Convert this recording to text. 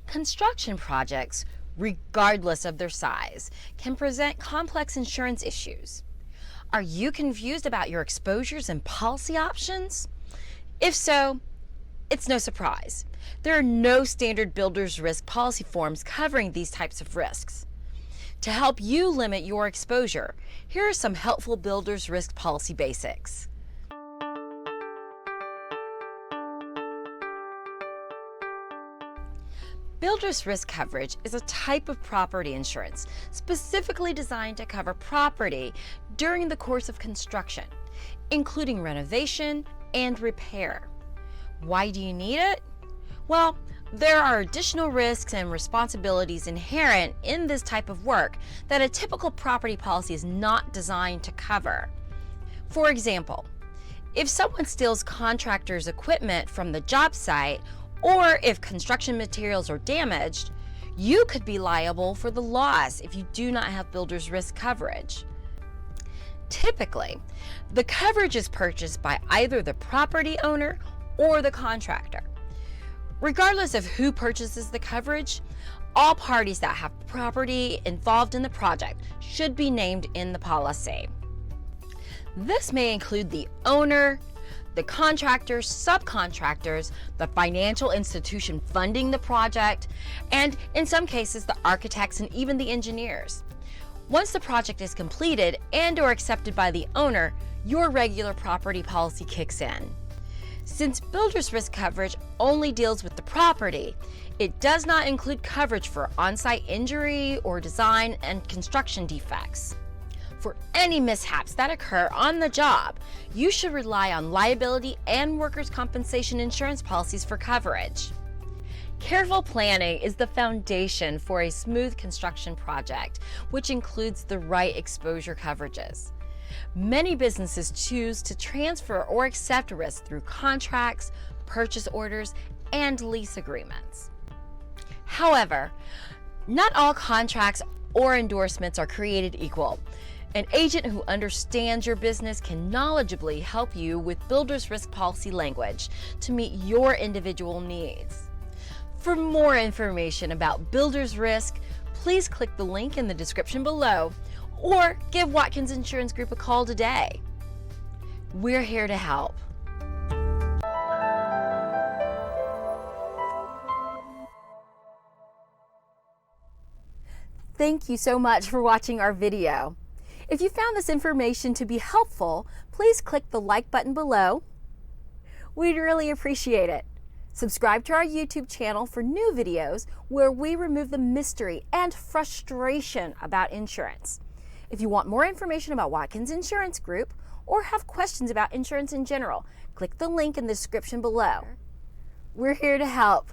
Construction projects, regardless of their size, can present complex insurance issues. Are you confused about your exposures and policy options? If so, it's no surprise. There are no standard builder's risk policy forms covering these types of risks. To help you limit your exposure, here are some helpful builder's risk policy basics. Builder's risk coverage is a type of property insurance specifically designed to cover property during the course of construction, including renovation and repair. Why do you need it? Well, there are additional risks and responsibilities inherent in this type of work that a typical property policy is not designed to cover. For example, if someone steals contractor's equipment from the job site, or if construction materials are damaged, you could be liable for the loss if you do not have builder's risk coverage. Typically, the coverage is purchased by either the property owner or the contractor. Regardless of who purchases the coverage, all parties that have property involved in the project should be named in the policy. This may include the owner, the contractors, subcontractors, the financial institution funding the project, and in some cases, the architects and even the engineers. Once the project is completed and/or accepted by the owner, your regular property policy kicks in. Since builder's risk coverage only deals with the property, it does not include coverage for on-site injury or design and construction defects. For any mishaps that occur on the job, you should rely on liability and workers' compensation insurance policies for coverage. Careful planning is the foundation for a smooth construction project, which includes the right exposure coverages. Many businesses choose to transfer or accept risk through contracts, purchase orders, and lease agreements. However, not all contracts or endorsements are created equal. An agent who understands your business can knowledgeably help you with builder's risk policy language to meet your individual needs. For more information about builder's risk, please click the link in the description below or give Watkins Insurance Group a call today. We're here to help. Thank you so much for watching our video. If you found this information to be helpful, please click the like button below. We'd really appreciate it. Subscribe to our YouTube channel for new videos where we remove the mystery and frustration about insurance. If you want more information about Watkins Insurance Group or have questions about insurance in general, click the link in the description below. We're here to help.